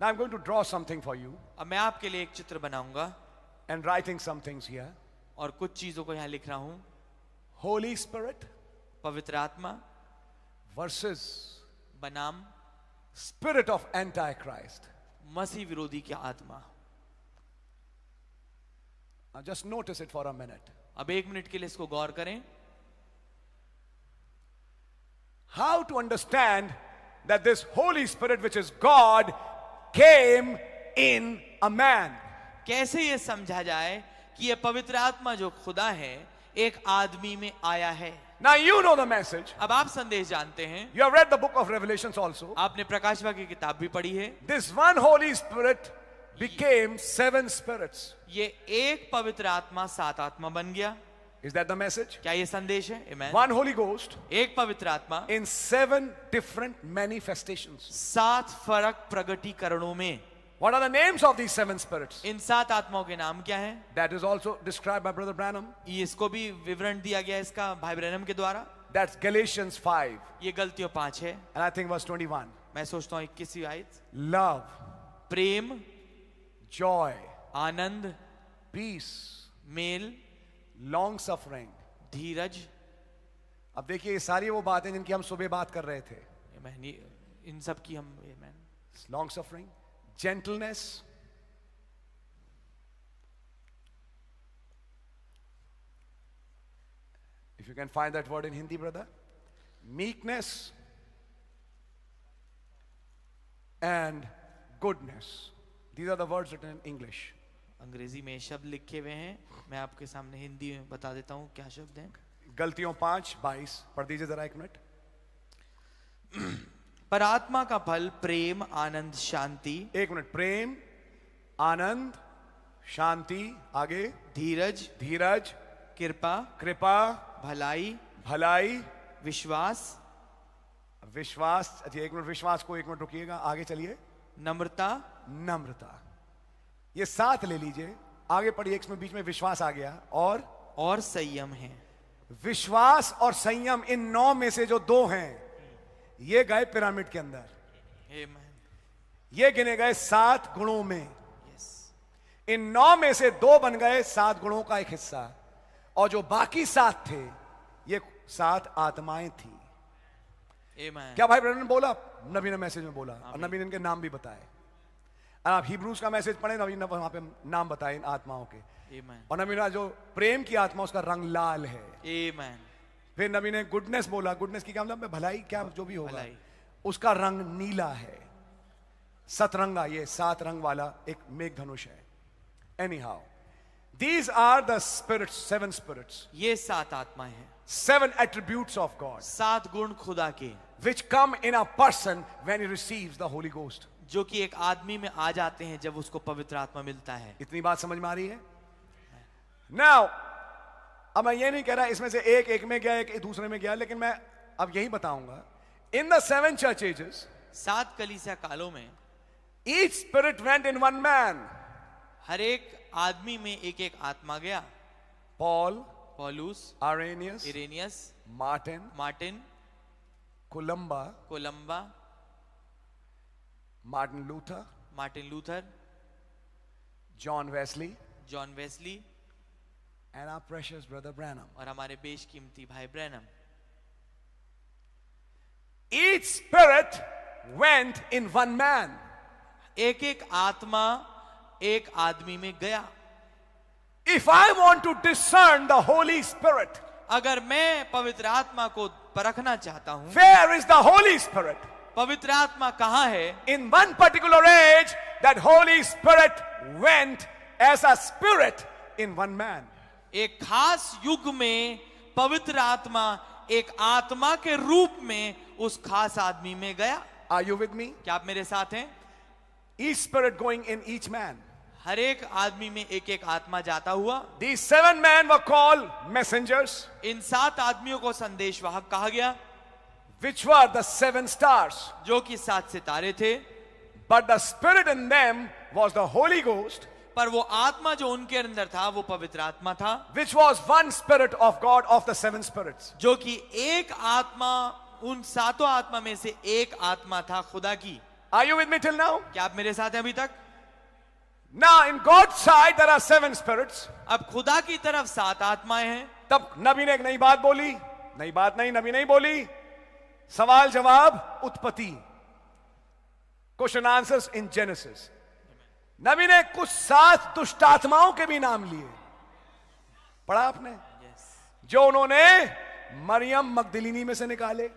Now I'm going to draw something for you अब मैं आपके लिए एक चित्र बनाऊंगा and writing some things here. और कुछ चीजों को यहाँ लिख रहा हूं. Holy Spirit पवित्र आत्मा versus बनाम spirit of Antichrist. मसीह विरोधी की आत्मा. Now just notice it for a minute. अब 1 मिनट के लिए इसको गौर करें. How to understand that this Holy Spirit, which is God, came in a man. कैसे ये समझा जाए कि ये पवित्र आत्मा जो खुदा है एक आदमी में आया है. Now you know the message. अब आप संदेश जानते हैं. You have read the book of Revelations also. आपने प्रकाश वाक्य की किताब भी पढ़ी है. This one Holy Spirit became 7 spirits. ये एक पवित्र आत्मा 7 आत्मा बन गया. Is that the message? क्या ये संदेश है? Amen. One Holy Ghost एक पवित्र आत्मा in 7 different manifestations. 7 फरक प्रगटीकरणों में. What are the names of these 7 spirits? इन 7 आत्माओं के नाम क्या हैं? That is also described by Brother Branham. इसको भी विवरण दिया गया है इसका भाई ब्रैनम के द्वारा. That's Galatians 5. ये गलतियों 5 है. And I think verse 21. मैं सोचता हूँ 21वीं आयत. Love, प्रेम, joy, आनंद, peace, मेल, long suffering. धीरज. अब देखिए ये सारी वो बातें जिनकी हम सुबह बात कर रहे थे. इन सब की हम Long suffering, gentleness, if you can find that word in Hindi, brother, meekness and goodness. These are the words written in English. अंग्रेजी में शब्द लिखे हुए हैं. मैं आपके सामने हिंदी में बता देता हूँ क्या शब्द हैं. गलतियों 5:22 पढ़ दीजिए जरा 1 मिनट. पर आत्मा का फल प्रेम, आनंद, शांति. 1 मिनट. प्रेम, आनंद, शांति, आगे धीरज, धीरज, कृपा, कृपा, भलाई, भलाई, विश्वास, विश्वास. अच्छा 1 मिनट. विश्वास को 1 मिनट रुकिएगा, आगे चलिए. नम्रता, नम्रता. ये 7 ले लीजिए, आगे पढ़िए. इसमें बीच में विश्वास आ गया. और संयम है. विश्वास और संयम इन 9 में से जो 2 हैं ये गए पिरामिड के अंदर. ये गिने गए 7 गुणों में. इन 9 में से 2 बन गए 7 गुणों का एक हिस्सा. और जो बाकी 7 थे ये 7 आत्माएं थी. क्या भाई ब्रदर ने बोला? नबी ने मैसेज में बोला और नबी ने इनके नाम भी बताए. आप हिब्रूज का मैसेज पढ़े, नबी ने वहां पे नाम बताए इन आत्माओं के. और नबी ने जो प्रेम की आत्मा उसका रंग लाल है. फिर नबी ने गुडनेस बोला. गुडनेस की क्या मतलब? भलाई, क्या जो भी होगा उसका रंग नीला है. सतरंगा, ये 7 रंग वाला एक मेघधनुष है. Anyhow, these are the spirits, 7 spirits. ये 7 आत्माएं हैं. 7 attributes of God. 7 गुण खुदा के. Which come in a person when he receives the Holy Ghost. जो कि एक आदमी में आ जाते हैं जब उसको पवित्र आत्मा मिलता है. इतनी बात समझ में आ रही है? Now, अब मैं ये नहीं कह रहा इसमें से एक में गया, एक दूसरे में गया, लेकिन मैं अब यही बताऊंगा. In the 7 church ages, 7 कलीसिया कालों में each spirit went in one man. हर एक आदमी में एक आत्मा गया. Paul, पौलुस, Irenaeus, Martin, Columba, Martin Luther, John Wesley, and our precious brother Branham. और हमारे बेशकीमती भाई Branham. Each spirit went in one man. एक आत्मा एक आदमी में गया. If I want to discern the Holy Spirit, अगर मैं पवित्र आत्मा को परखना चाहता हूं, where is the Holy Spirit? पवित्र आत्मा कहां है? In one particular age, that Holy Spirit went as a spirit in one man. एक खास युग में पवित्र आत्मा एक आत्मा के रूप में उस खास आदमी में गया. Are you with me? क्या आप मेरे साथ हैं? Each spirit going in each man. हर एक आदमी में एक आत्मा जाता हुआ. These 7 men were called messengers. इन 7 आदमियों को संदेशवाहक कहा गया. Which were the 7 stars. जो कि 7 सितारे थे. But the spirit in them was the Holy Ghost. पर वो आत्मा जो उनके अंदर था वो पवित्र आत्मा था. Which was one spirit of God of the 7 spirits. जो कि एक आत्मा उन 7 आत्मा में से एक आत्मा था खुदा की. Are you with me till now? क्या आप मेरे साथ हैं अभी तक? Now in God's side there are 7 spirits. अब खुदा की तरफ 7 आत्माएं हैं. तब नबी ने एक नई बात बोली. नई बात नहीं, नबी नहीं बोली. सवाल जवाब उत्पत्ति. Question answers in Genesis. नबी ने कुछ 7 दुष्ट आत्माओं के भी नाम लिए. पढ़ा आपने? जो उन्होंने मरियम मगदलिनी में से निकाले.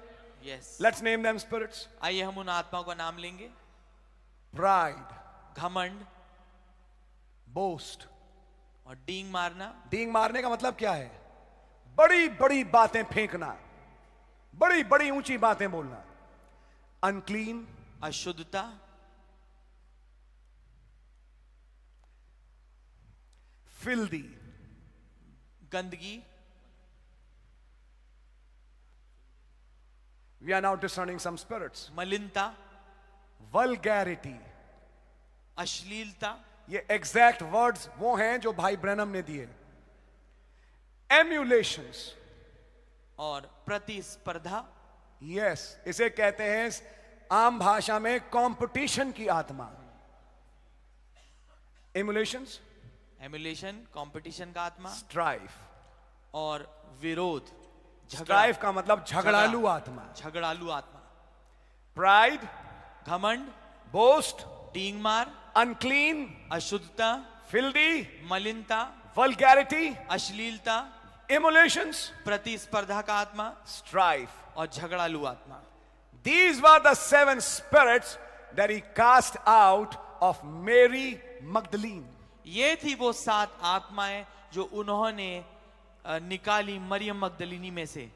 Let's name them spirits. आइए हम उन आत्माओं का नाम लेंगे. Pride, घमंड, boast, और डींग मारना. डींग मारने का मतलब क्या है? बड़ी बड़ी बातें फेंकना, बड़ी बड़ी ऊंची बातें बोलना. Unclean, अशुद्धता. filthy, गंदगी. We are now discerning some spirits. मलिनता, Vulgarity. अश्लीलता. ये एग्जैक्ट वर्ड्स वो हैं जो भाई ब्रैनम ने दिए. Emulations. और प्रतिस्पर्धा. Yes, इसे कहते हैं आम भाषा में कंपटीशन की आत्मा. Emulations. एमुलेशन, कंपटीशन का आत्मा. Strife. और विरोध, Strife का मतलब झगड़ालू आत्मा. झगड़ालू आत्मा. Pride, घमंड, boast, डींग मार, unclean, अशुद्धता, filthy, मलिनता, vulgarity, अश्लीलता, emulations, प्रतिस्पर्धा का आत्मा, strife. और झगड़ालू आत्मा. These were the 7 spirits that he cast out of Mary Magdalene. ये थी वो 7 आत्माएं जो उन्होंने निकाली मरियम मगदलिनी में से.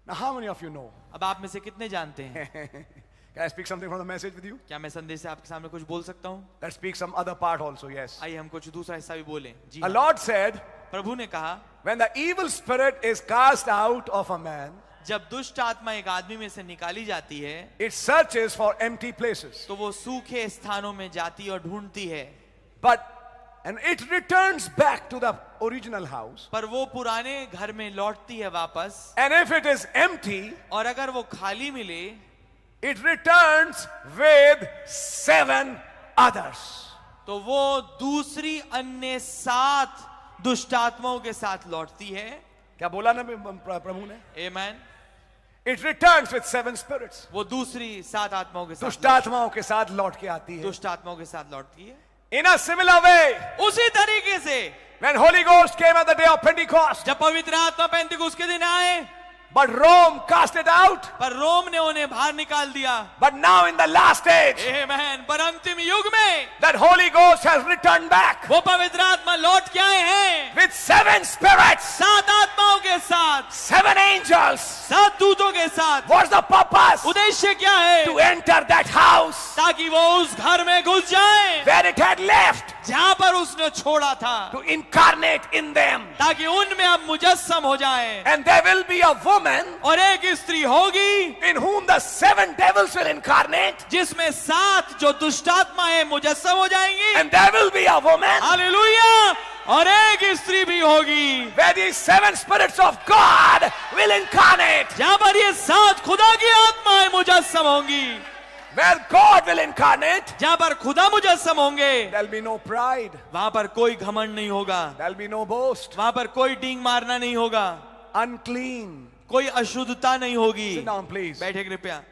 Now how many of you know? अब आप में से कितने जानते हैं? Can I speak something from the message with you? क्या मैं संदेश से आपके सामने कुछ बोल सकता हूँ? Let's speak some other part also, yes. आइए हम कुछ दूसरा हिस्सा भी बोलें. जी The हाँ. Lord said, प्रभु ने कहा, when the evil spirit is cast out of a man, जब दुष्ट आत्मा एक आदमी में से निकाली जाती है, it searches for empty places. तो वो सूखे स्थानों में जाती और ढूंढती है. And it returns back to the original house. पर वो पुराने घर में लौटती है वापस. And if it is empty, और अगर वो खाली मिले, it returns with 7 others. तो वो दूसरी अन्य 7 दुष्ट आत्माओं के साथ लौटती है. क्या बोला ना प्रभु ने? Amen. It returns with 7 spirits. वो दूसरी 7 आत्माओं के साथ दुष्ट आत्माओं के साथ लौट के आती है. दुष्ट आत्माओं के साथ लौटती है. In a similar way, उसी तरीके से when Holy Ghost came at the day of Pentecost, जब पवित्र आत्मा पेंतिकुस्त के दिन आए, but Rome cast it out. पर रोम ने उन्हें बाहर निकाल दिया. But now in the last age, Amen. पर अंतिम युग में that Holy Ghost has returned back वो पवित्र आत्मा लौट के आए हैं with 7 spirits, 7 आत्माओं के साथ, 7 angels. 7 दूतों के साथ. What's the purpose? उद्देश्य क्या है? To enter that house ताकि वो उस घर में घुस जाए where it had left, जहां पर उसने छोड़ा था, to incarnate in them. ताकि उनमें अब मुजस्सम हो जाए. And there will be a woman और एक स्त्री होगी in whom the 7 devils will incarnate. जिसमें 7 जो दुष्टात्माएं मुजस्सम हो जाएंगी. And there will be a woman hallelujah. और एक स्त्री भी होगी where these 7 spirits of God will incarnate. जहां पर ये 7 खुदा की आत्माएं मुजस्सम होंगी. Where God will incarnate, जहां पर खुदा मुजस्सम होंगे, there'll be no pride, वहां पर कोई घमंड नहीं होगा. there'll be no boast, वहां पर कोई डींग मारना नहीं होगा. unclean. कोई अशुद्धता नहीं होगी. Sit down, please. बैठे कृपया.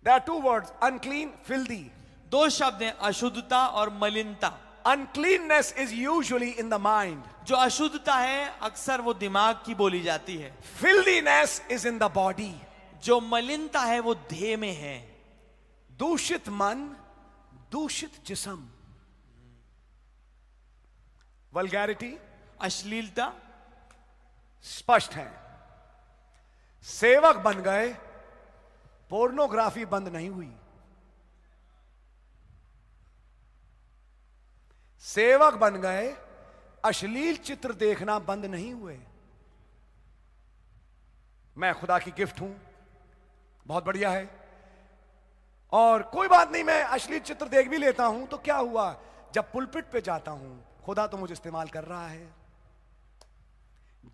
There are 2 words, unclean, filthy. 2 शब्द हैं, अशुद्धता और मलिनता. Uncleanness is usually in the mind. जो अशुद्धता है अक्सर वो दिमाग की बोली जाती है. Filthiness is in the body. जो मलिनता है वो देह में है. दूषित मन, दूषित जिस्म. Vulgarity, अश्लीलता स्पष्ट है. सेवक बन गए, पोर्नोग्राफी बंद नहीं हुई. सेवक बन गए, अश्लील चित्र देखना बंद नहीं हुए. मैं खुदा की गिफ्ट हूं, बहुत बढ़िया है, और कोई बात नहीं, मैं अश्लील चित्र देख भी लेता हूं तो क्या हुआ, जब पुलपिट पे जाता हूं खुदा तो मुझे इस्तेमाल कर रहा है.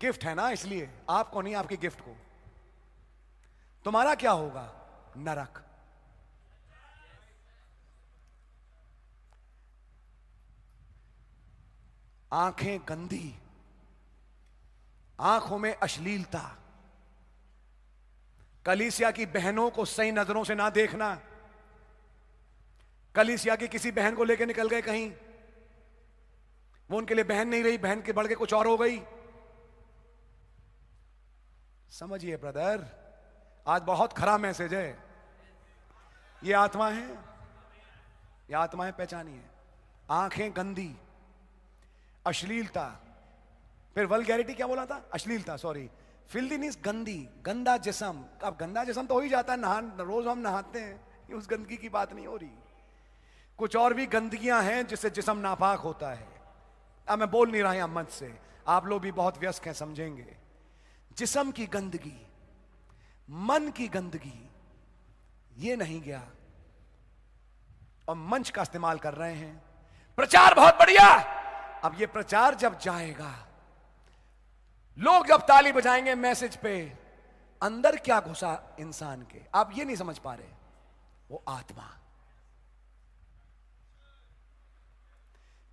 गिफ्ट है ना, इसलिए आपको नहीं, आपकी गिफ्ट को. तुम्हारा क्या होगा? नरक. आंखें गंदी, आंखों में अश्लीलता, कलीसिया की बहनों को सही नजरों से ना देखना। कलीसिया की किसी बहन को लेकर निकल गए कहीं, वो उनके लिए बहन नहीं रही, बहन के बढ़ के कुछ और हो गई। समझिए ब्रदर, आज बहुत खराब मैसेज है। ये आत्मा है, ये आत्माएं पहचानिए। आंखें गंदी, अश्लीलता, फिर वल्गैरिटी क्या बोला था? अश्लीलता, सॉरी, फिल्दीनेस, गंदी, गंदा जिस्म। अब गंदा जिस्म तो हो ही जाता है, रोज हम नहाते हैं, ये उस गंदगी की बात नहीं हो रही। कुछ और भी गंदगियां हैं जिससे जिस्म नापाक होता है। अब मैं बोल नहीं रहा यहां मंच से, आप लोग भी बहुत व्यस्त हैं, समझेंगे। जिस्म की गंदगी, मन की गंदगी, ये नहीं गया और मंच का इस्तेमाल कर रहे हैं। प्रचार बहुत बढ़िया। अब ये प्रचार जब जाएगा, लोग जब ताली बजाएंगे मैसेज पे, अंदर क्या घुसा इंसान के, आप ये नहीं समझ पा रहे, वो आत्मा।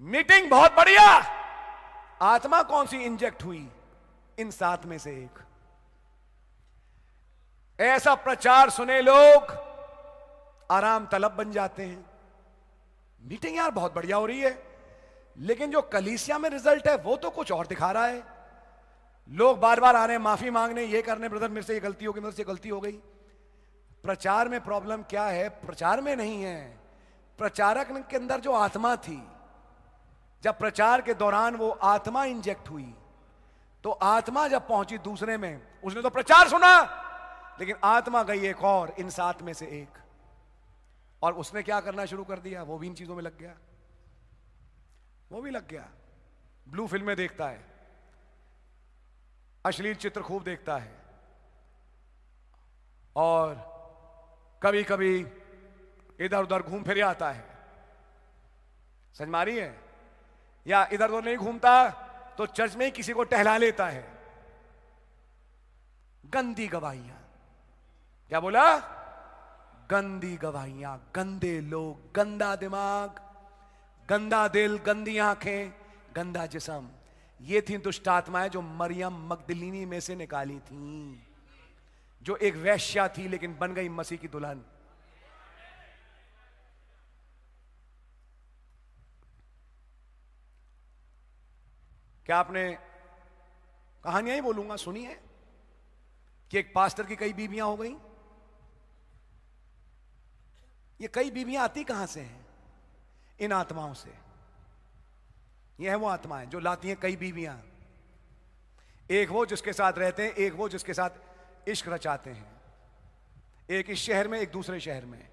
मीटिंग बहुत बढ़िया, आत्मा कौन सी इंजेक्ट हुई? इन 7 में से एक। ऐसा प्रचार सुने लोग आराम तलब बन जाते हैं। मीटिंग यार बहुत बढ़िया हो रही है, लेकिन जो कलीसिया में रिजल्ट है वो तो कुछ और दिखा रहा है। लोग बार बार आ रहे हैं माफी मांगने, ये करने, ब्रदर मेरे से ये गलती हो गई, मेरे से गलती हो गई। प्रचार में प्रॉब्लम क्या है? प्रचार में नहीं है, प्रचारक के अंदर जो आत्मा थी, जब प्रचार के दौरान वो आत्मा इंजेक्ट हुई, तो आत्मा जब पहुंची दूसरे में, उसने तो प्रचार सुना, लेकिन आत्मा गई एक और, इन 7 में से एक, और उसने क्या करना शुरू कर दिया? वो भी इन चीजों में लग गया, वो भी लग गया। ब्लू फिल्में देखता है, अश्लील चित्र खूब देखता है, और कभी कभी इधर उधर घूम फिर आता है। समझ मारी है? या इधर उधर नहीं घूमता तो चर्च में ही किसी को टहला लेता है। गंदी गवाहियां, क्या बोला? गंदी गवाहियां, गंदे लोग, गंदा दिमाग, गंदा दिल, गंदी आंखें, गंदा जिस्म। ये थी दुष्ट आत्माएं जो मरियम मगदलिनी में से निकाली थी, जो एक वैश्या थी लेकिन बन गई मसीह की दुल्हन। क्या आपने, कहानियां ही बोलूंगा, सुनी है कि एक पास्टर की कई बीवियां हो गई? ये कई बीवियां आती कहां से हैं? इन आत्माओं से। ये है वो आत्माएं जो लाती हैं कई बीवियां। एक वो जिसके साथ रहते हैं, एक वो जिसके साथ इश्क रचाते हैं, एक इस शहर में, एक दूसरे शहर में।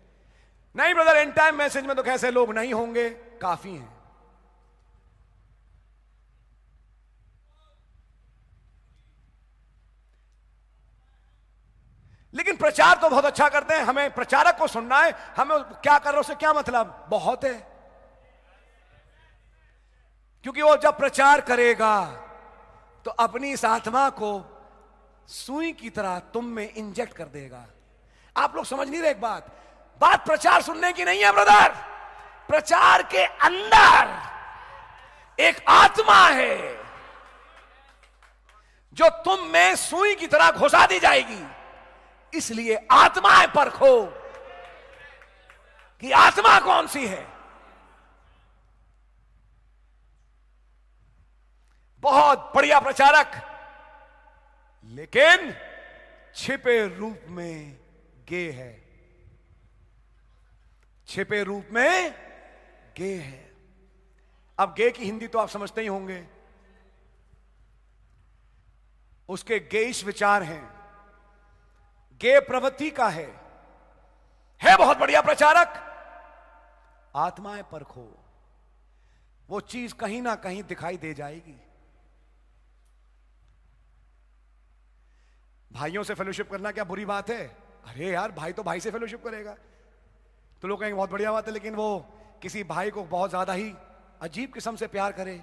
नहीं ब्रदर, एंड टाइम मैसेज में तो कैसे लोग नहीं होंगे, काफी हैं। लेकिन प्रचार तो बहुत अच्छा करते हैं, हमें प्रचारक को सुनना है, हमें क्या कर रहे उससे क्या मतलब? बहुत है, क्योंकि वो जब प्रचार करेगा तो अपनी इस आत्मा को सुई की तरह तुम में इंजेक्ट कर देगा। आप लोग समझ नहीं रहे एक बात, बात प्रचार सुनने की नहीं है ब्रदर, प्रचार के अंदर एक आत्मा है जो तुम में सुई की तरह घुसा दी जाएगी। इसलिए आत्माएं परखो कि आत्मा कौन सी है। बहुत बढ़िया प्रचारक, लेकिन छिपे रूप में गे है, छिपे रूप में गे है। अब गे की हिंदी तो आप समझते ही होंगे, उसके गेइश विचार हैं, गे प्रवृत्ति का है बहुत बढ़िया प्रचारक। आत्माएं परखो, वो चीज कहीं ना कहीं दिखाई दे जाएगी। भाइयों से फेलोशिप करना क्या बुरी बात है? अरे यार, भाई तो भाई से फेलोशिप करेगा तो लोग कहेंगे बहुत बढ़िया बात है, लेकिन वो किसी भाई को बहुत ज्यादा ही अजीब किस्म से प्यार करे,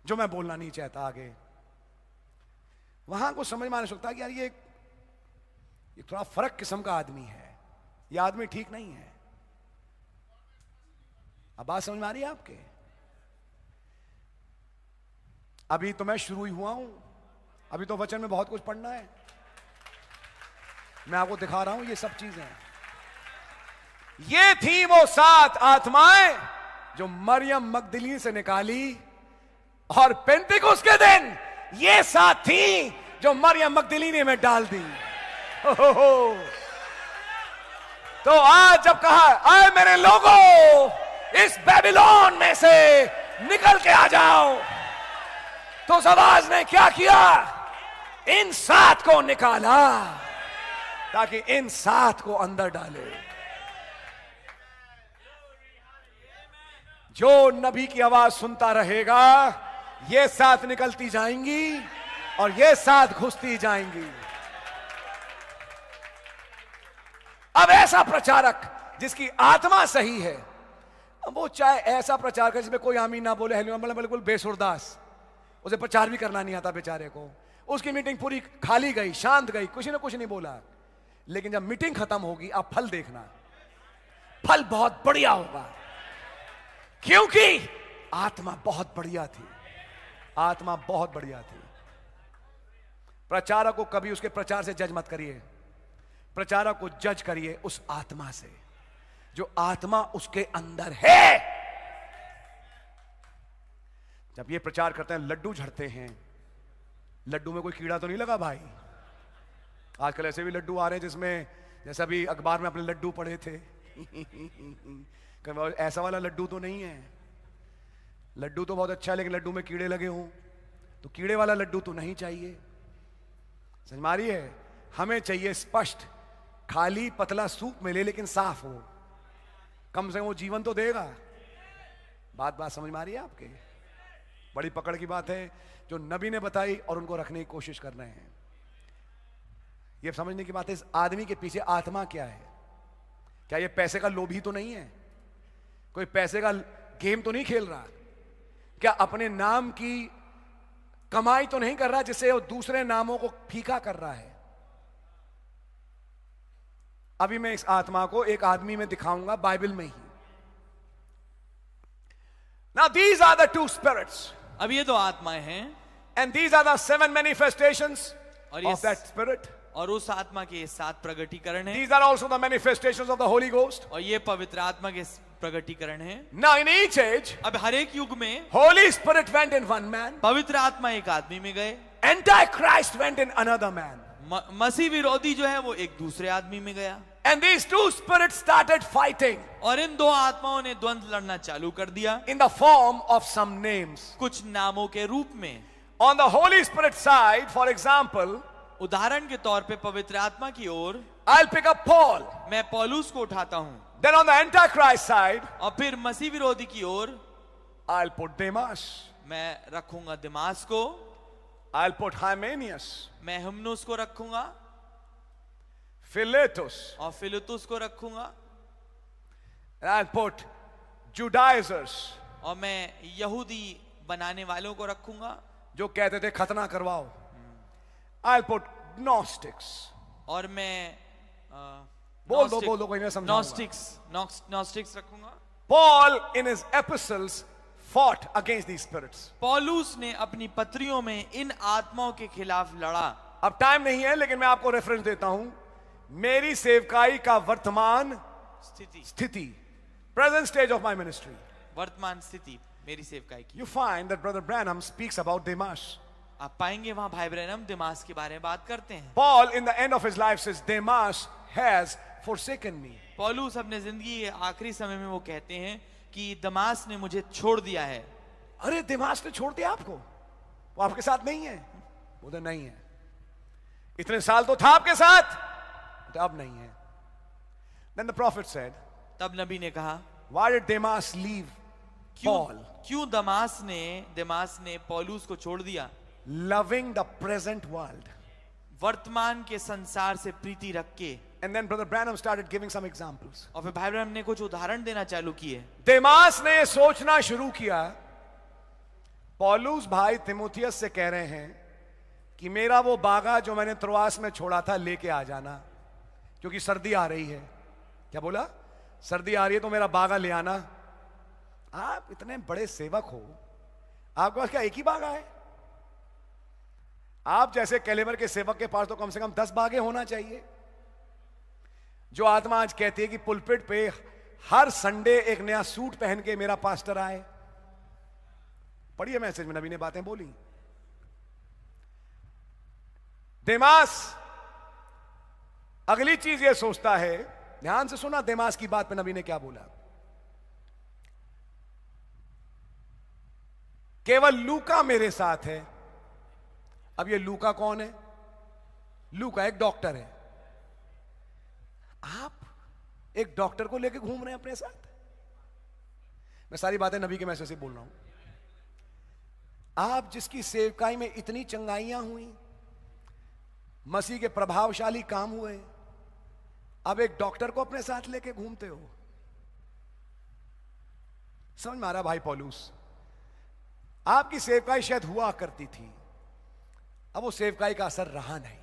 जो मैं बोलना नहीं चाहता आगे, वहां को समझ में आने सकता है कि यार ये थोड़ा फर्क किस्म का आदमी है, ये आदमी ठीक नहीं है। अब बात समझ में आ रही है आपके? अभी तो मैं शुरू ही हुआ हूं, अभी तो वचन में बहुत कुछ पढ़ना है। मैं आपको दिखा रहा हूं ये सब चीजें। ये थी वो 7 आत्माएं जो मरियम मगदलीनी से निकाली, और पेंतिकुस्त के दिन ये 7 थी जो मरियम मगदलीनी में डाल दी। तो आज जब कहा आए मेरे लोगों, इस बेबीलोन में से निकल के आ जाओ, तो उस आवाज ने क्या किया? इन 7 को निकाला ताकि इन 7 को अंदर डाले। जो नबी की आवाज सुनता रहेगा, ये 7 निकलती जाएंगी और ये 7 घुसती जाएंगी। अब ऐसा प्रचारक जिसकी आत्मा सही है, वो चाहे ऐसा प्रचार करे जिसमें कोई आमीन ना बोले, बिल्कुल बेसुरदास, उसे प्रचार भी करना नहीं आता बेचारे को, उसकी मीटिंग पूरी खाली गई, शांत गई, कुछ ना कुछ नहीं बोला, लेकिन जब मीटिंग खत्म होगी आप फल देखना, फल बहुत बढ़िया होगा, क्योंकि आत्मा बहुत बढ़िया थी। आत्मा बहुत बढ़िया थी। प्रचारक को कभी उसके प्रचार से जज मत करिए, प्रचारक को जज करिए उस आत्मा से, जो आत्मा उसके अंदर है। जब ये प्रचार करते हैं, लड्डू झड़ते हैं, लड्डू में कोई कीड़ा तो नहीं लगा भाई? आजकल ऐसे भी लड्डू आ रहे हैं जिसमें, जैसा अभी अखबार में अपने लड्डू पड़े थे ऐसा वाला लड्डू तो नहीं है। लड्डू तो बहुत अच्छा है, लेकिन लड्डू में कीड़े लगे हों तो कीड़े वाला लड्डू तो नहीं चाहिए। समझ मारी है? हमें चाहिए स्पष्ट, खाली पतला सूप मिले लेकिन साफ हो, कम से कम वो जीवन तो देगा। बात समझ मारी है आपके? बड़ी पकड़ की बात है जो नबी ने बताई और उनको रखने की कोशिश कर रहे हैं। ये समझने की बात है, इस आदमी के पीछे आत्मा क्या है? क्या ये पैसे का लोभी तो नहीं है? कोई पैसे का गेम तो नहीं खेल रहा? क्या अपने नाम की कमाई तो नहीं कर रहा जिससे वो दूसरे नामों को फीका कर रहा है? अभी मैं इस आत्मा को एक आदमी में दिखाऊंगा, बाइबल में ही। Now these are the 2 spirits. अब ये 2 आत्माएं हैं, and these are the 7 manifestations of that spirit. और उस आत्मा के 7 प्रगटीकरण हैं। These are also the manifestations of the Holy Ghost. और ये पवित्र आत्मा के प्रगटीकरण हैं। Now in each age, अब हर एक युग में Holy Spirit went in one man. पवित्र आत्मा एक आदमी में गए। Antichrist went in another man. मसीह विरोधी जो है वो एक दूसरे आदमी में गया। And these 2 spirits started fighting. और इन 2 आत्माओं ने द्वंद्व लड़ना चालू कर दिया। In the form of some names. कुछ नामों के रूप में। On the Holy Spirit side, for example, उदाहरण के तौर पे पवित्र आत्मा की ओर, I'll pick up Paul. मैं पौलुस को उठाता हूं। Then on the Antichrist side, और फिर मसीह विरोधी की ओर, I'll put Demas. मैं रखूंगा दिमास को। I'll put Hymenaeus. मैं हिमनुस को रखूंगा। Philetus. और फिलितुस को रखूंगा। And I'll put Judaizers. और मैं यहूदी बनाने वालों को रखूंगा, जो कहते थे खतना करवाओ। I'll put Gnostics. और मैं बोल दो कोई नहीं समझाऊंगा। Gnostics रखूंगा। Paul in his epistles fought against these spirits. पौलुस ने अपनी पत्रियों में इन आत्माओं के खिलाफ लड़ा। अब टाइम नहीं है, लेकिन मैं आपको रेफरेंस देता हूं। मेरी सेवकाई का वर्तमान स्थिति, present stage of my ministry, वर्तमान स्थिति मेरी सेवकाई की। You find that Brother Branham speaks about Demas. आप पाएंगे वहां भाई ब्रैनम दिमास के बारे में बात करते हैं। Paul in the end of his life says, Demas has forsaken me. पौलुस अपने जिंदगी के आखिरी समय में वो कहते हैं कि दमास ने मुझे छोड़ दिया है। अरे दिमास ने छोड़ दिया आपको? वो आपके साथ नहीं है? वो तो नहीं है। इतने साल तो था आपके साथ, तो अब नहीं है। Then the prophet said, तब नबी ने कहा, why did Demas leave Paul? क्यों दिमास ने पौलुस को छोड़ दिया? Loving the present world. वर्तमान के संसार से प्रीति रख के। And then Brother Branham started giving some examples. और फिर भाई ब्रैनम ने कुछ उदाहरण देना चालू किए। देमास ने सोचना शुरू किया, पौलुस भाई तिमोथियस से कह रहे हैं कि मेरा वो बागा जो मैंने त्रोआस में छोड़ा था लेके आ जाना, क्योंकि सर्दी आ रही है। क्या बोला? सर्दी आ रही है तो मेरा बागा ले आना। आप इतने बड़े सेवक हो, आपके पास क्या एक ही बागा है? आप जैसे कैलेबर के सेवक के पास तो कम से कम 10 बागे होना चाहिए, जो आत्मा आज कहती है कि पुलपिट पे हर संडे एक नया सूट पहन के मेरा पास्टर आए। पढ़िए मैसेज में नबी ने बातें बोली। देमास अगली चीज ये सोचता है, ध्यान से सुना देमास की बात पे नबी ने क्या बोला। केवल लूका मेरे साथ है। अब ये लूका कौन है? लूका एक डॉक्टर है। आप एक डॉक्टर को लेके घूम रहे हैं अपने साथ। मैं सारी बातें नबी के मैसेज से बोल रहा हूं। आप जिसकी सेवकाई में इतनी चंगाइयां हुई, मसीह के प्रभावशाली काम हुए, अब एक डॉक्टर को अपने साथ लेके घूमते हो। समझ में आ रहा भाई पौलुस? आपकी सेवकाई शायद हुआ करती थी, अब वो सेवकाई का असर रहा नहीं।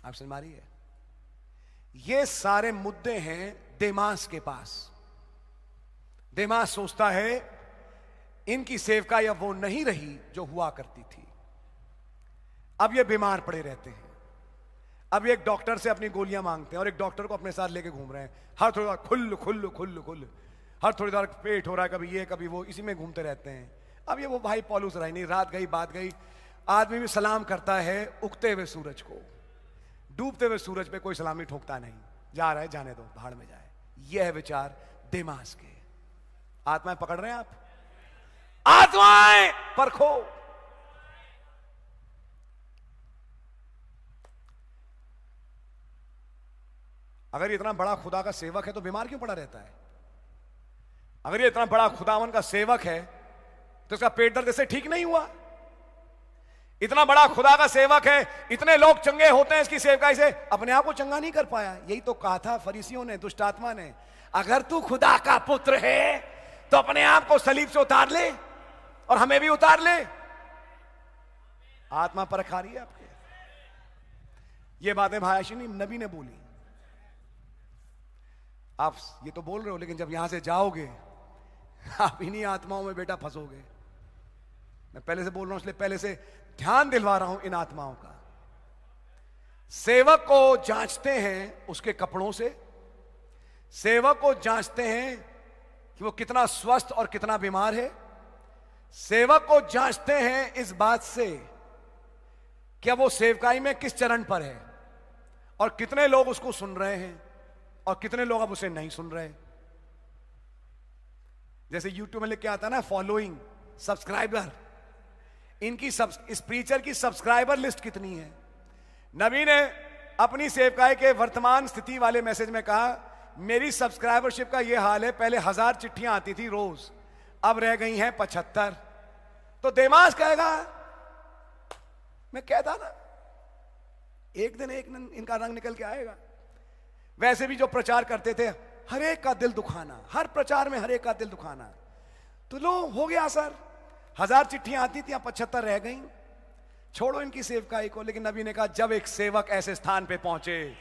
आप समझ में आ रही है? ये सारे मुद्दे हैं देमास के पास। देमास सोचता है इनकी सेवकाई अब वो नहीं रही जो हुआ करती थी। अब ये बीमार पड़े रहते हैं। अब ये एक डॉक्टर से अपनी गोलियां मांगते हैं और एक डॉक्टर को अपने साथ लेके घूम रहे हैं। हर थोड़ी देर खुल खुल खुल खुल, हर थोड़ी देर पेट हो रहा है, कभी ये कभी वो, इसी में घूमते रहते हैं। अब ये वो भाई पौलुस रही नहीं, रात गई बात गई। आदमी भी सलाम करता है उगते हुए सूरज को, डूबते हुए सूरज पे कोई सलामी ठोकता नहीं। जा रहा है, जाने दो, भाड़ में जाए। यह है विचार देमास के। आत्माएं पकड़ रहे हैं आप? आत्माएं परखो। अगर ये इतना बड़ा खुदा का सेवक है तो बीमार क्यों पड़ा रहता है? अगर ये इतना बड़ा खुदावन का सेवक है तो इसका पेट दर्द से ठीक नहीं हुआ? इतना बड़ा खुदा का सेवक है, इतने लोग चंगे होते हैं इसकी सेवकाई से, अपने आप को चंगा नहीं कर पाया। यही तो कहा था फरीसियों ने, दुष्ट आत्मा ने, अगर तू खुदा का पुत्र है तो अपने आप को सलीब से उतार ले और हमें भी उतार ले। आत्मा परख आ रही है आपके? ये बातें भाई नबी ने बोली। आप ये तो बोल रहे हो, लेकिन जब यहां से जाओगे आप इन्हीं आत्माओं में बेटा फंसोगे। मैं पहले से बोल रहा हूं, इसलिए पहले से ध्यान दिलवा रहा हूं इन आत्माओं का। सेवक को जांचते हैं उसके कपड़ों से, सेवक को जांचते हैं कि वो कितना स्वस्थ और कितना बीमार है। सेवक को जांचते हैं इस बात से क्या वो सेवकाई में किस चरण पर है और कितने लोग उसको सुन रहे हैं और कितने लोग अब उसे नहीं सुन रहे। जैसे यूट्यूब में लिख के आता है ना, फॉलोइंग, सब्सक्राइबर, इनकी इस प्रीचर की सब्सक्राइबर लिस्ट कितनी है। नबी ने अपनी सेवकाई के वर्तमान स्थिति वाले मैसेज में कहा, मेरी सब्सक्राइबरशिप का यह हाल है, पहले 1000 चिट्ठियां आती थी रोज, अब रह गई हैं 75। तो देमास कहेगा, मैं कहता ना एक दिन इनका रंग निकल के आएगा। वैसे भी जो प्रचार करते थे हर एक का दिल दुखाना, हर प्रचार में हर एक का दिल दुखाना, तो लो हो गया सर, 1000 चिट्ठियां आती थी, 75 रह गई, छोड़ो इनकी सेवकाई को। लेकिन नबी ने कहा जब एक सेवक ऐसे स्थान पे पहुंचे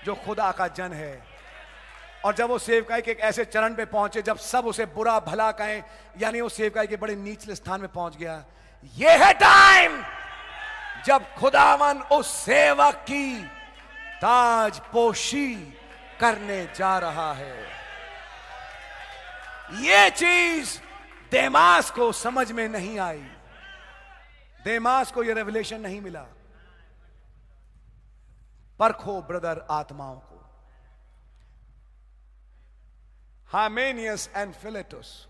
जो खुदा का जन है, और जब वो सेवकाई के एक ऐसे चरण पे पहुंचे जब सब उसे बुरा भला कहें, यानी वो सेवकाई के बड़े नीचले स्थान में पहुंच गया, ये है टाइम जब खुदावन उस सेवक की ताजपोशी करने जा रहा है। ये चीज देमास को समझ में नहीं आई, देमास को ये रेवलेशन नहीं मिला। परखो ब्रदर आत्माओं को। हाइमेनियस एंड फिलेटुस,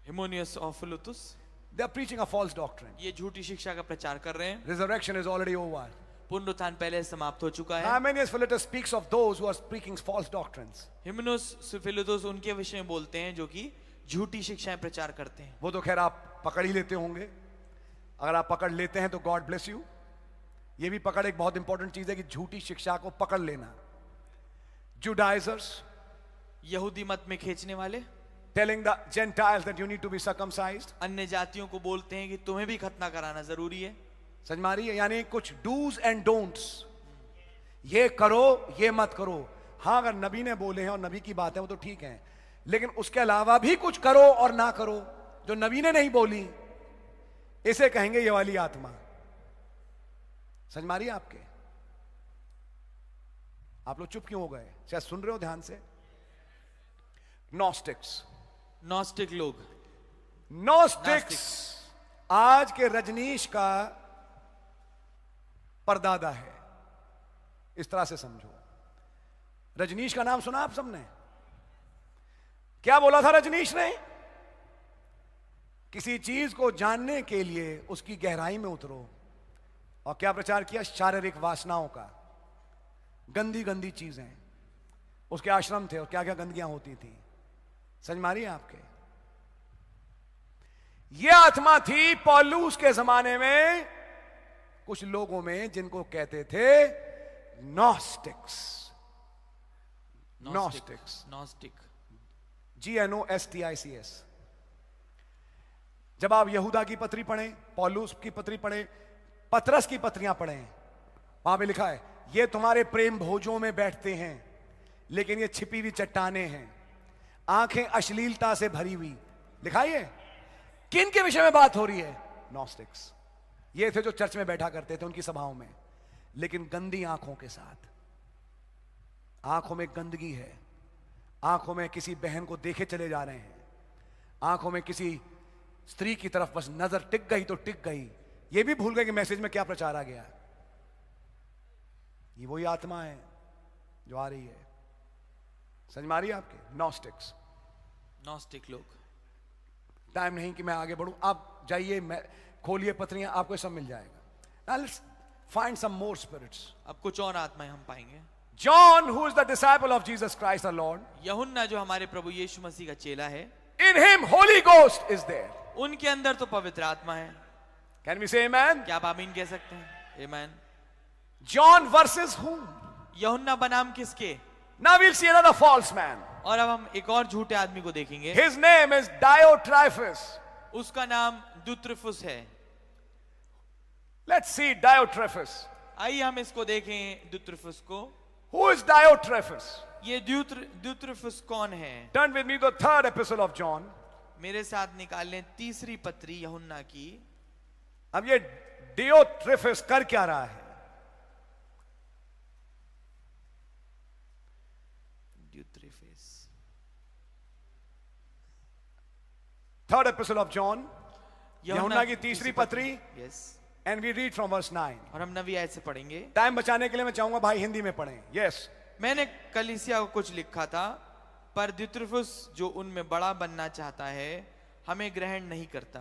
हिमोनियस और फिलेटुस, they are preaching a false doctrine. ये झूठी शिक्षा का प्रचार कर रहे हैं। Resurrection is already over. पुनरुत्थान पहले समाप्त हो चुका है। Hymenaeus Philetus speaks of those who are speaking false doctrines. हिमोनियस फिलेटुस उनके विषय में बोलते हैं जो कि झूठी शिक्षाएं प्रचार करते हैं। वो तो खैर आप पकड़ ही लेते होंगे, अगर आप पकड़ लेते हैं तो गॉड ब्लेस यू। ये भी पकड़ एक बहुत इंपॉर्टेंट चीज है कि झूठी शिक्षा को पकड़ लेना। Judaizers, यहूदी मत में खींचने वाले, telling the Gentiles that you need to be circumcised, अन्य जातियों को बोलते हैं कि तुम्हें भी खतना कराना जरूरी है। समझ में आ रही है? यानी कुछ do's and don'ts, ये करो ये मत करो। हाँ, अगर नबी ने बोले हैं और नबी की बात है वो तो ठीक है, लेकिन उसके अलावा भी कुछ करो और ना करो जो नबी ने नहीं बोली, इसे कहेंगे ये वाली आत्मा। समझ मारिए आपके? आप लोग चुप क्यों हो गए? शायद सुन रहे हो ध्यान से। नॉस्टिक्स, नॉस्टिक लोग, नॉस्टिक्स आज के रजनीश का परदादा है, इस तरह से समझो। रजनीश का नाम सुना आप सबने? क्या बोला था रजनीश ने? किसी चीज को जानने के लिए उसकी गहराई में उतरो। और क्या प्रचार किया? शारीरिक वासनाओं का, गंदी गंदी चीजें। उसके आश्रम थे और क्या क्या गंदगियां होती थी। समझ मारिए आपके? यह आत्मा थी पौलुस के जमाने में कुछ लोगों में, जिनको कहते थे नॉस्टिक्स। Gnostics, gnostic, GNOSTICS। जब आप यहूदा की पत्री पढ़ें, पौलुस की पत्री पढ़ें, पतरस की पत्रियां पढ़ें, वहां पे लिखा है ये तुम्हारे प्रेम भोजों में बैठते हैं, लेकिन ये छिपी हुई चट्टाने हैं, आंखें अश्लीलता से भरी हुई। लिखा है। किन के विषय में बात हो रही है? नॉस्टिक्स। ये थे जो चर्च में बैठा करते थे उनकी सभाओं में, लेकिन गंदी आंखों के साथ। आंखों में गंदगी है, आंखों में किसी बहन को देखे चले जा रहे हैं, आंखों में किसी स्त्री की तरफ बस नजर टिक गई तो टिक गई, ये भी भूल गए कि मैसेज में क्या प्रचारा गया। ये वही आत्मा है जो आ रही है। समझ मारिए आपके? नॉस्टिक्स, नॉस्टिक लोग। टाइम नहीं कि मैं आगे बढ़ूं, आप जाइए, खोलिए पत्रियां, आपको सब मिल जाएगा। Now let's find some more spirits. अब कुछ और आत्माएं हम पाएंगे। John, who is the disciple of Jesus Christ our Lord, यूहन्ना जो हमारे प्रभु यीशु मसीह का चेला है, in him Holy Ghost is there. उनके अंदर तो पवित्र आत्मा है। Can we say amen? क्या आप आमीन कह सकते हैं? Amen. John versus whom? यूहन्ना बनाम किसके? Now we'll see another false man. और अब हम एक और झूठे आदमी को देखेंगे। His name is Diotrephes. उसका नाम द्यूत्रफुस है। Let's see Diotrephes. आइए हम इसको देखें, द्यूत्रफुस को। Who is Diotrephes? ये द्यूत्रफुस कौन है? Turn with me to the 3rd epistle of John. मेरे साथ निकाल लें तीसरी पत्री यूहन्ना की। अब ये Diotrephes कर क्या रहा है? द्यूत्रफुस, 3rd epistle of John, यूहन्ना की तीसरी पत्री। Yes. And we read from verse 9. और हम 9वीं आयत से पढ़ेंगे। टाइम बचाने के लिए मैं चाहूंगा भाई हिंदी में पढ़ें। Yes. मैंने कलीसिया को कुछ लिखा था, पर द्यूत्रफुस जो उनमें बड़ा बनना चाहता है हमें ग्रहण नहीं करता।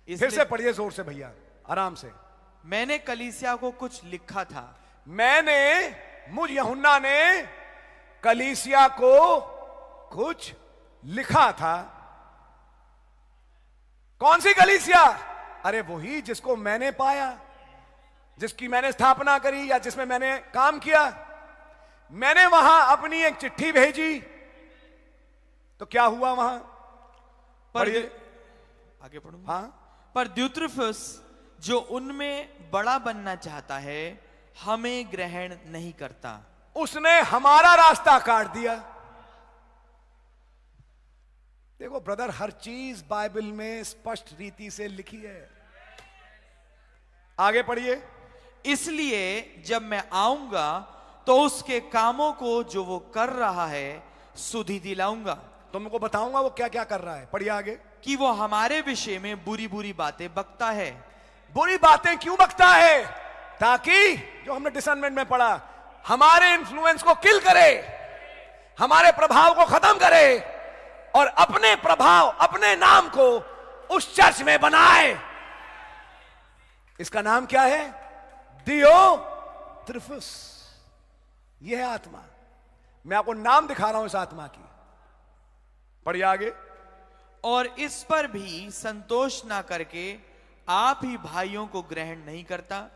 फिर से पढ़िए जोर से भैया, आराम से। मैंने कलीसिया को कुछ लिखा था। मुझ यूहन्ना ने कलीसिया को कुछ लिखा था। कौन सी कलीसिया? अरे वही जिसको मैंने पाया, जिसकी मैंने स्थापना करी या जिसमें मैंने काम किया। मैंने वहां अपनी एक चिट्ठी भेजी, तो क्या हुआ वहां? पर आगे पढ़ूंगा। हाँ। पर द्यूत्रफुस जो उनमें बड़ा बनना चाहता है हमें ग्रहण नहीं करता। उसने हमारा रास्ता काट दिया। देखो ब्रदर, हर चीज बाइबल में स्पष्ट रीति से लिखी है। आगे पढ़िए। इसलिए जब मैं आऊंगा तो उसके कामों को जो वो कर रहा है सुधि दिलाऊंगा। तुमको बताऊंगा वो क्या क्या कर रहा है। पढ़िए आगे। कि वो हमारे विषय में बुरी बुरी बातें बकता है। बुरी बातें क्यों बकता है? ताकि जो हमने डिसर्नमेंट में पढ़ा, हमारे इन्फ्लुएंस को किल करे, हमारे प्रभाव को खत्म करे और अपने प्रभाव, अपने नाम को उस चर्च में बनाए। इसका नाम क्या है? दियोत्रिफुस। यह है आत्मा। मैं आपको नाम दिखा रहा हूं इस आत्मा की। पढ़िए आगे। और इस पर भी संतोष ना करके आप ही भाइयों को ग्रहण नहीं करता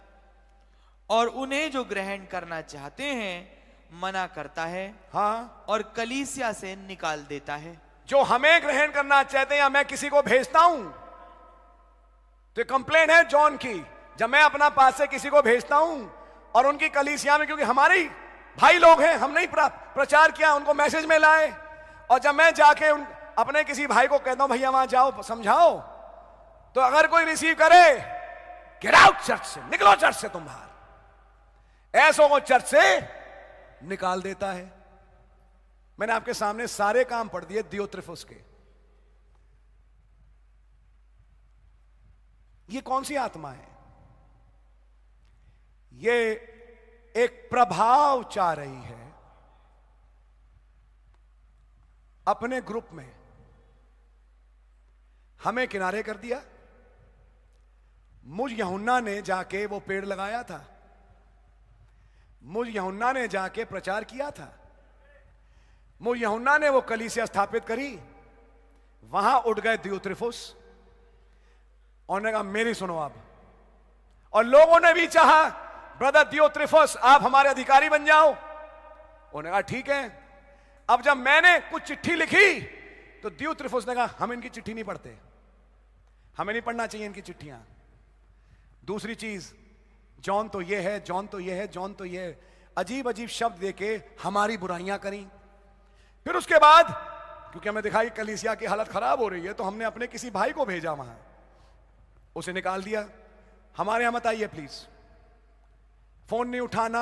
और उन्हें जो ग्रहण करना चाहते हैं मना करता है। हाँ। और कलीसिया से निकाल देता है। जो हमें ग्रहण करना चाहते हैं या मैं किसी को भेजता हूं, तो कंप्लेंट है जॉन की। जब मैं अपना पास से किसी को भेजता हूं और उनकी कलीसिया में, क्योंकि हमारे ही भाई लोग हैं, हमने ही प्रचार किया, उनको मैसेज में लाए, और जब मैं जाके अपने किसी भाई को कहता हूं भैया वहां जाओ समझाओ, तो अगर कोई रिसीव करे, गेट आउट चर्च से, निकलो चर्च से तुम बाहर। ऐसों को चर्च से निकाल देता है। मैंने आपके सामने सारे काम पढ़ दिए दियोत्रिफुस के। ये कौन सी आत्मा है? ये एक प्रभाव चाह रही है अपने ग्रुप में। हमें किनारे कर दिया। मुझ यूहन्ना ने जाके वो पेड़ लगाया था, मुझ यूहन्ना ने जाके प्रचार किया था, मुझ यूहन्ना ने वो कलीसिया स्थापित करी। वहां उठ गए दियोत्रिफुस और ने कहा मेरी सुनो आप। और लोगों ने भी चाहा ब्रदर दियोत्रिफुस आप हमारे अधिकारी बन जाओ। उन्होंने कहा ठीक है। अब जब मैंने कुछ चिट्ठी लिखी तो दियोत्रिफुस ने कहा हम इनकी चिट्ठी नहीं पढ़ते, हमें नहीं पढ़ना चाहिए इनकी चिट्ठियां। दूसरी चीज, जॉन तो ये है, जॉन तो ये है, जॉन तो ये है, अजीब अजीब शब्द देके हमारी बुराइयां करी। फिर उसके बाद क्योंकि हमें दिखाई कलीसिया की हालत खराब हो रही है तो हमने अपने किसी भाई को भेजा वहां, उसे निकाल दिया। हमारे यहां मत आइए प्लीज, फोन नहीं उठाना,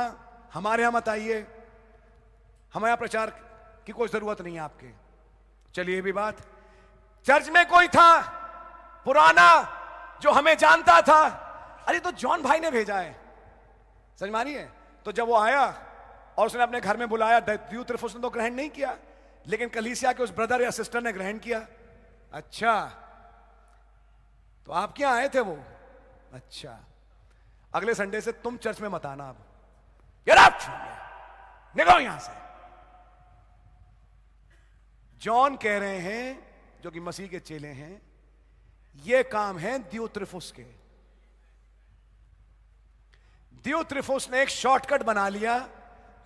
हमारे यहां मत आइए, हमारे यहां प्रचार की कोई जरूरत नहीं है आपके। चलिए ये भी बात, चर्च में कोई था पुराना जो हमें जानता था, अरे तो जॉन भाई ने भेजा है, समझ मानी है। तो जब वो आया और उसने अपने घर में बुलाया, दियोत्रिफुस ने तो ग्रहण नहीं किया, लेकिन कलीसिया के उस ब्रदर या सिस्टर ने ग्रहण किया। अच्छा तो आप क्या आए थे वो? अच्छा अगले संडे से तुम चर्च में मत आना, अब गेट आउट, निकलो यहां से। जॉन कह रहे हैं जो कि मसीह के चेले हैं, ये काम है दियोत्रिफुस के। दियोत्रिफुस ने एक शॉर्टकट बना लिया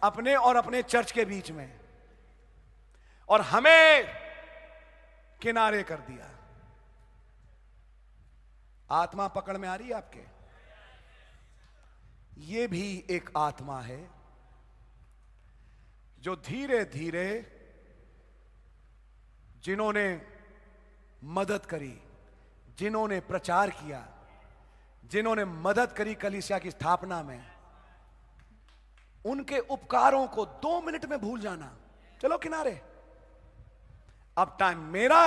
अपने और अपने चर्च के बीच में और हमें किनारे कर दिया। आत्मा पकड़ में आ रही है आपके? ये भी एक आत्मा है जो धीरे धीरे जिन्होंने मदद करी, जिन्होंने प्रचार किया, जिन्होंने मदद करी कलीसिया की स्थापना में, उनके उपकारों को 2 मिनट में भूल जाना। चलो किनारे, अब टाइम मेरा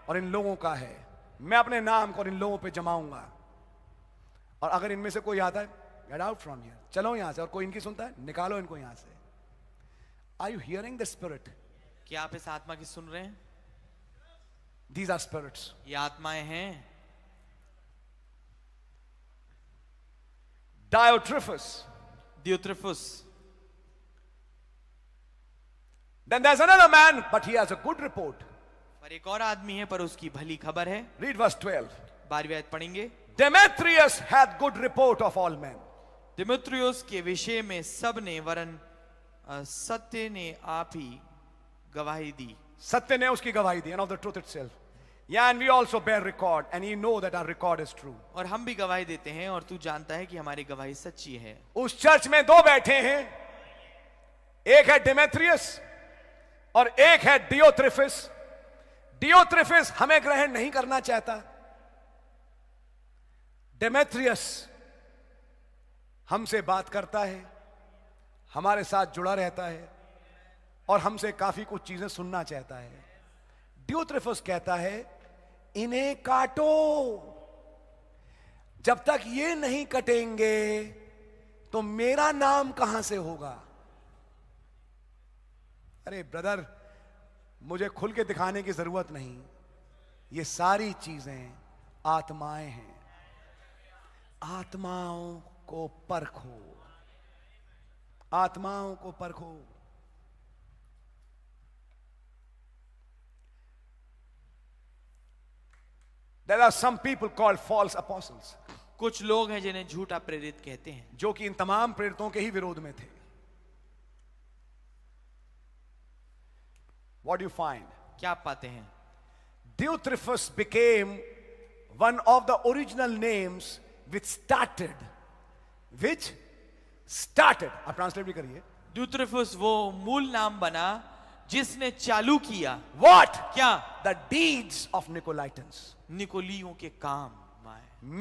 और इन लोगों का है, मैं अपने नाम को इन लोगों पे जमाऊंगा। और अगर इनमें से कोई आता है, गेट आउट फ्रॉम हियर, चलो यहां से। और कोई इनकी सुनता है, निकालो इनको यहां से। Are you hearing the spirit? क्या आप इस आत्मा की सुन रहे हैं? These are spirits. ये आत्माएं हैं। Diyotrephes. Then there's another man, but he has a good report. पर एक और आदमी है पर उसकी भली खबर है। Read verse 12. 12वीं आयत पढ़ेंगे। Demetrius had good report of all men. Demetrius के विषय में सब ने वरन सत्य ने आप ही गवाही दी। सत्य ने उसकी गवाही दी, and of the truth itself. Yeah, and we also bear record, and you know that our record is true. और हम भी गवाही देते हैं और तू जानता है कि हमारी गवाही सच्ची है। उस चर्च में 2 बैठे हैं, एक है डेमेत्रियस और एक है दियोत्रिफिस। दियोत्रिफिस हमें ग्रहण नहीं करना चाहता, डेमेत्रियस हमसे बात करता है, हमारे साथ जुड़ा रहता है और हमसे काफी कुछ चीजें सुनना चाहता है। दियोत्रिफस कहता है इन्हें काटो, जब तक ये नहीं कटेंगे तो मेरा नाम कहां से होगा। अरे ब्रदर, मुझे खुल के दिखाने की जरूरत नहीं, ये सारी चीजें आत्माएं हैं। आत्माओं को परखो, आत्माओं को परखो। There are some people called false apostles. कुछ लोग हैं जिन्हें झूठा प्रेरित कहते हैं, जो कि इन तमाम प्रेरितों के ही विरोध में थे। What do you find? क्या आप पाते हैं? Diotrephes became one of the original names which started. आप ट्रांसलेट भी करिए। दियोत्रिफस वो मूल नाम बना जिसने चालू किया what? क्या? The deeds of Nicolaitans. निकोलियों के काम।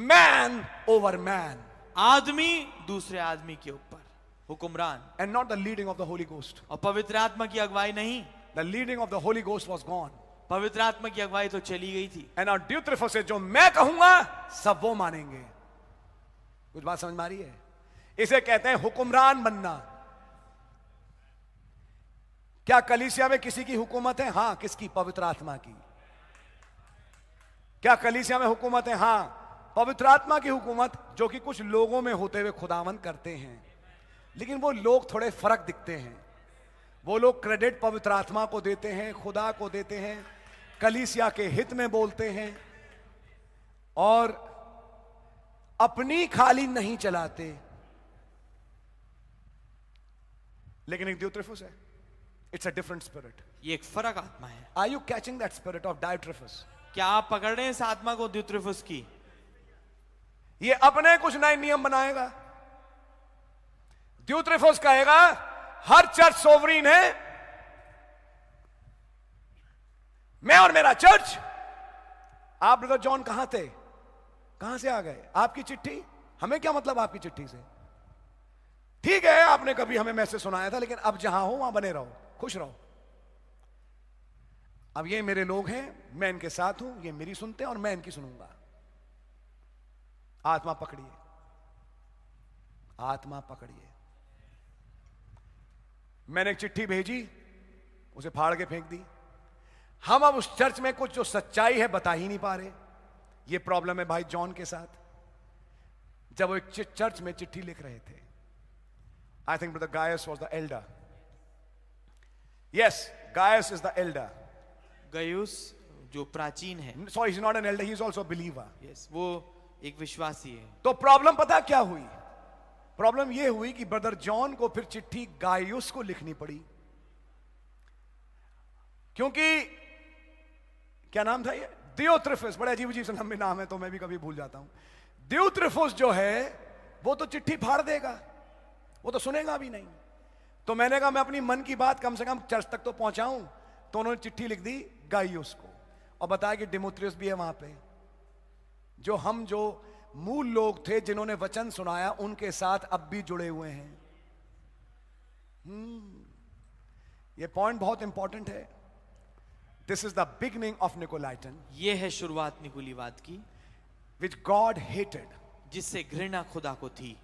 Man over man. आदमी दूसरे आदमी के ऊपर हुक्मरान। And not the leading of the Holy Ghost. और पवित्र आत्मा की अगुवाई नहीं। The leading of the Holy Ghost was gone. पवित्र आत्मा की अगुवाई तो चली गई थी। And now Diotrephes से जो मैं कहूंगा सब वो मानेंगे। कुछ बात समझ में आ रही है? इसे कहते हैं हुक्मरान बनना। क्या कलीसिया में किसी की हुकूमत है? हाँ। किसकी? पवित्र आत्मा की। क्या कलीसिया में हुकूमत है? हाँ, पवित्र आत्मा की हुकूमत, जो कि कुछ लोगों में होते हुए खुदावन करते हैं। लेकिन वो लोग थोड़े फर्क दिखते हैं। वो लोग क्रेडिट पवित्र आत्मा को देते हैं, खुदा को देते हैं, कलीसिया के हित में बोलते हैं और अपनी खाली नहीं चलाते। लेकिन एक दियोत्रेफस है। It's a different spirit. ये एक फर्क आत्मा है। Are you catching that spirit of Diotrephes? क्या आप पकड़ रहे हैं इस आत्मा को दियोत्रेफस की? ये अपने कुछ नए नियम बनाएगा। दियोत्रेफस कहेगा हर चर्च सोवरीन है, मैं और मेरा चर्च। आप ब्रदर जॉन कहां थे? कहां से आ गए? आपकी चिट्ठी? हमें क्या मतलब आपकी चिट्ठी से? ठीक है, आपने कभी हमें मैसेज सुनाया था, लेकिन अब जहां हो वहां बने रहो, खुश रहो। अब ये मेरे लोग हैं, मैं इनके साथ हूं, ये मेरी सुनते हैं और मैं इनकी सुनूंगा। आत्मा पकड़िए, आत्मा पकड़िए। मैंने एक चिट्ठी भेजी, उसे फाड़ के फेंक दी। हम अब उस चर्च में कुछ जो सच्चाई है बता ही नहीं पा रहे। ये प्रॉब्लम है भाई जॉन के साथ। जब वो एक चर्च में चिट्ठी लिख रहे थे, I think brother guys was the Elder. Yes, guys is the Elder. Gaius जो प्राचीन है। Sorry, he is not an elder, he is also a believer. Yes, वो एक विश्वासी है। तो प्रॉब्लम पता क्या हुई? प्रॉब्लम यह हुई कि ब्रदर जॉन को फिर चिट्ठी गायुस को लिखनी पड़ी, क्योंकि क्या नाम था ये? दियोत्रेफस। बड़े अजीब अजीब से लंबे नाम है तो मैं भी कभी भूल जाता हूं। दियोत्रेफस जो है वो तो चिट्ठी फाड़ देगा, वो तो सुनेगा भी नहीं। तो मैंने कहा मैं अपनी मन की बात कम से कम चर्च तक तो पहुंचाऊं। तो उन्होंने चिट्ठी लिख दी गायुस को और बताया कि डिमोत्रियस भी है वहां पे, जो मूल लोग थे जिन्होंने वचन सुनाया उनके साथ अब भी जुड़े हुए हैं। ये पॉइंट बहुत इंपॉर्टेंट है। This is the beginning of Nicolaitan. ये है शुरुआत निकोलीवाद की, विच गॉड हेटेड, जिससे घृणा खुदा को थी।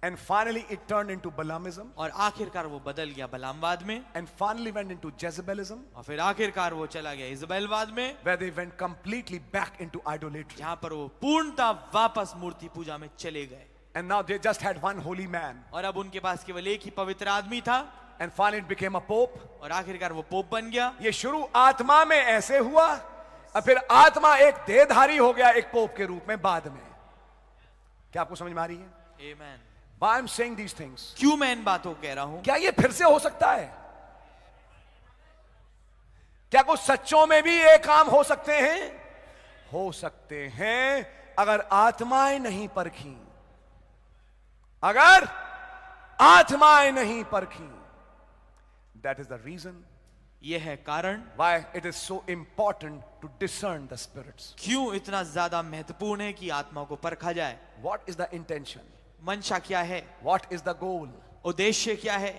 And finally it turned into Balaamism. और आखिरकार वो बदल गया बलामवाद में। And finally went into Jezebelism. और फिर आखिरकार वो चला गया इजबेलवाद में, where they went completely back into idolatry. जहां पर वो पूर्णतः वापस मूर्ति पूजा में चले गए। And now they just had one holy man. और अब उनके पास केवल एक ही पवित्र आदमी था। And finally it became a pope. और आखिरकार वो पोप बन गया। ये शुरू आत्मा में ऐसे हुआ और फिर आत्मा एक देहधारी हो गया एक पोप के रूप में बाद में। क्या आपको समझ में आ रही है? Amen. Why I'm saying these things? क्यों मैं इन बातों को कह रहा हूं? क्या ये फिर से हो सकता है? क्या कुछ सच्चों में भी ये काम हो सकते हैं? हो सकते हैं, अगर आत्माएं नहीं परखी। अगर आत्माएं नहीं परखी। That is the reason. यह है कारण why it is so important to discern the spirits. क्यों इतना ज्यादा महत्वपूर्ण है कि आत्मा को परखा जाए। What is the intention? मंशा क्या है? What is the goal? उद्देश्य क्या है?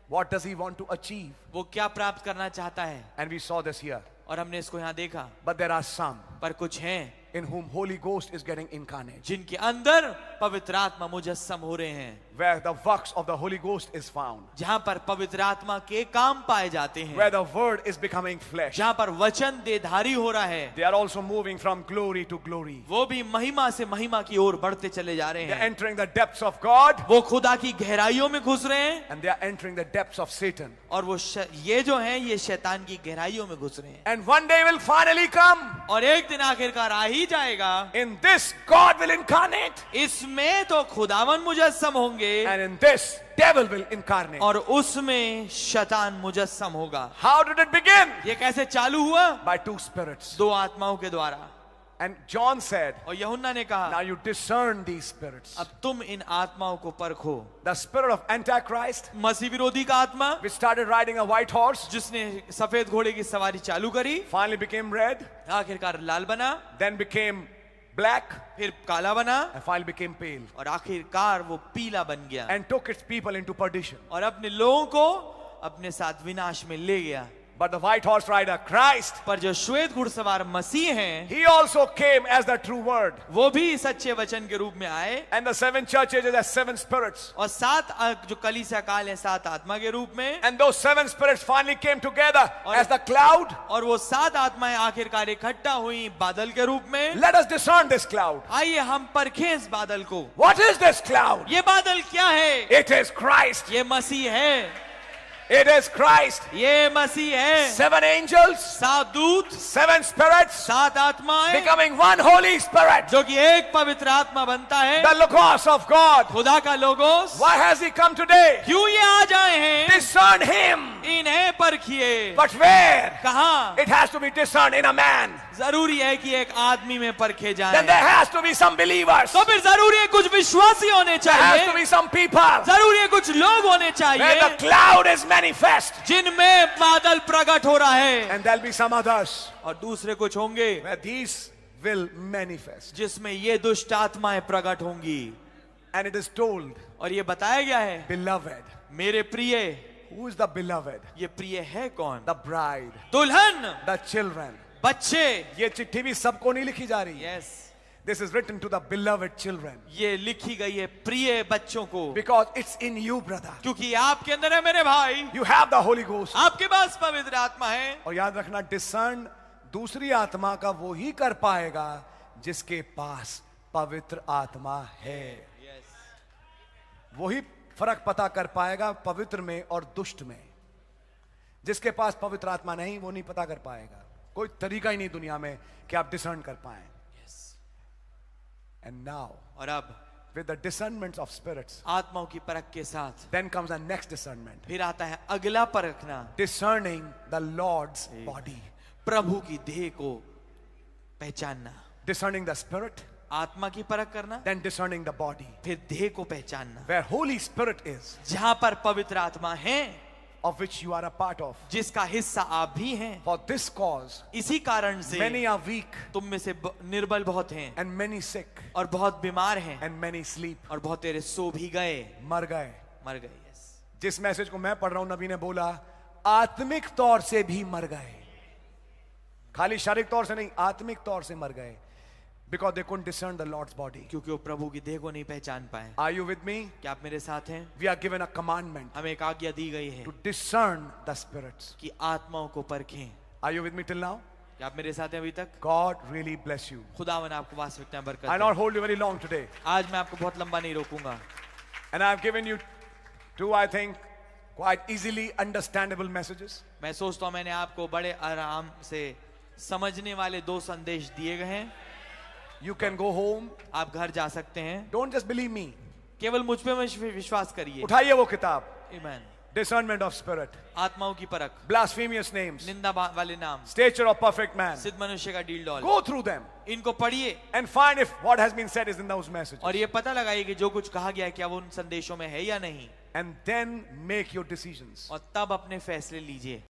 What does he want to achieve? वो क्या प्राप्त करना चाहता है? And we saw this here. और हमने इसको यहाँ देखा। But there are some पर कुछ हैं in whom Holy Ghost is getting incarnate. जिनके अंदर पवित्र आत्मा मुजस्सम हो रहे हैं। Where the works of the Holy Ghost is found. जहां पर पवित्र आत्मा के काम पाए जाते हैं। Where the word is becoming flesh. जहां पर वचन देहधारी हो रहा है। They are also moving from glory to glory. वो भी महिमा से महिमा की ओर बढ़ते चले जा रहे They are हैं। entering the depths of God. वो खुदा की गहराइयों में घुस रहे हैं। And they are entering the depths of Satan. और वो ये जो हैं ये शैतान की गहराइयों में घुस रहे हैं। And one day will finally come. और एक दिन आखिरकार आ ही जाएगा। In this God will incarnate. इसमें तो खुदावन मुजस्सम होंगे। And in this devil will incarnate. और उसमें शैतान मुजस्सम होगा। How did it begin? ये कैसे चालू हुआ? By two spirits. दो आत्माओं के द्वारा। And John said, और यूहन्ना ने कहा, now you discern these spirits. अब तुम इन आत्माओं को परखो। The spirit of Antichrist, मसीह विरोधी का आत्मा, which started riding a white horse, जिसने सफेद घोड़े की सवारी चालू करी, finally became red, आखिरकार लाल बना, then became black, फिर काला बना, and finally became pale, और आखिरकार वो पीला बन गया, and took its people into perdition. और अपने लोगों को अपने साथ विनाश में ले गया। But the white horse rider, Christ, पर जो श्वेत घुड़सवार मसीह हैं, he also came as the true word. वो भी सच्चे वचन के रूप में आए, And the 7 churches are 7 spirits. और 7 जो कलीसिया काल है 7 आत्मा के रूप में, And those 7 spirits finally came together as the cloud. और वो 7 आत्माएं आखिरकार इकट्ठा हुई बादल के रूप में। Let us discern this cloud. आइए हम परखें इस बादल को। What is this cloud? ये बादल क्या है? It is Christ. ये मसीह है, It is Christ. ये मसीह है। 7 angels, 7 दूत, 7 spirits, 7 आत्माएं, becoming one Holy Spirit. जो कि एक पवित्र आत्मा बनता है, The Logos of God. खुदा का logos. Why has he come today? क्यों ये आ जाए हैं? Discern him. इन्हें परखिए। But where? कहाँ? It has to be discerned in a man. जरूरी है कि एक आदमी में परखे जाए। Then there has to be some believers. तो फिर जरूरी है कुछ विश्वासी होने There has to चाहिए, be some people जरूरी है कुछ लोग होने where चाहिए the cloud is manifest. जिनमें बादल प्रकट हो रहा है, And there'll be some others और दूसरे कुछ होंगे where these will manifest. जिसमें ये दुष्ट आत्माएं प्रकट होंगी। And it is told, और ये बताया गया है, beloved. मेरे प्रिय। Who is the beloved? ये प्रिय है कौन? The bride, दुल्हन, the children. बच्चे। ये चिट्ठी भी सबको नहीं लिखी जा रही है. Yes, This is written to the beloved children. ये लिखी गई है प्रिय बच्चों को, Because it's in you, brother. क्योंकि आपके अंदर है मेरे भाई, You have the Holy Ghost. आपके पास पवित्र आत्मा है। और याद रखना, डिसर्न दूसरी आत्मा का वो ही कर पाएगा जिसके पास पवित्र आत्मा है। वही फर्क पता कर पाएगा पवित्र में और दुष्ट में। जिसके पास पवित्र आत्मा नहीं, वो नहीं पता कर पाएगा। कोई तरीका ही नहीं दुनिया में कि आप डिसर्न कर पाए। And now, और अब with the discernment of spirits, आत्माओं की परख के साथ then comes the next discernment. फिर आता है अगला परखना, Discerning the Lord's body. प्रभु की देह को पहचानना। Discerning the spirit, आत्मा की परख करना, then discerning the body. फिर देह को पहचानना। Where Holy Spirit is, जहां पर पवित्र आत्मा है, of which you are a part of. जिसका हिस्सा आप भी हैं। For this cause, इसी कारण से many are weak, तुम में से निर्बल बहुत हैं, and many sick, और बहुत बीमार हैं, and many sleep. और बहुत तेरे सो भी गए, मर गए। मर गए। यस, जिस मैसेज को मैं पढ़ रहा हूं, नबी ने बोला आत्मिक तौर से भी मर गए। खाली शारीरिक तौर से नहीं, आत्मिक तौर से मर गए। Because they couldn't discern the Lord's body. क्योंकि वो प्रभु की देह को नहीं पहचान पाए। Are you with me? क्या आप मेरे साथ हैं? We are given a commandment हमें एक आज्ञा दी गई है to discern the spirits. कि आत्माओं को परखें। Are you with me till now? क्या आप मेरे साथ हैं अभी तक? God really bless you. खुदावन आपको वास्तविकता बरकत I'll they. not hold you very long today. आज मैं आपको बहुत लंबा नहीं रोकूंगा। And I've given you two, I think, quite easily understandable messages. मैं सोचता हूँ मैंने आपको बड़े आराम से समझने वाले 2 संदेश दिए गए हैं। You can go home. आप घर जा सकते हैं। Don't just believe me. केवल मुझ पे विश्वास करिए। उठाइए वो किताब, Amen. Discernment of Spirit, आत्माओं की परख, blasphemous names, निंदा वाले नाम, Stature of Perfect Man. सिद्ध मनुष्य का deal doll. Go through them इनको पढ़िए and find if what has been said is in those messages. और ये पता लगाइए कि जो कुछ कहा गया है क्या वो उन संदेशों में है या नहीं, And then make your decisions. और तब अपने फैसले लीजिए।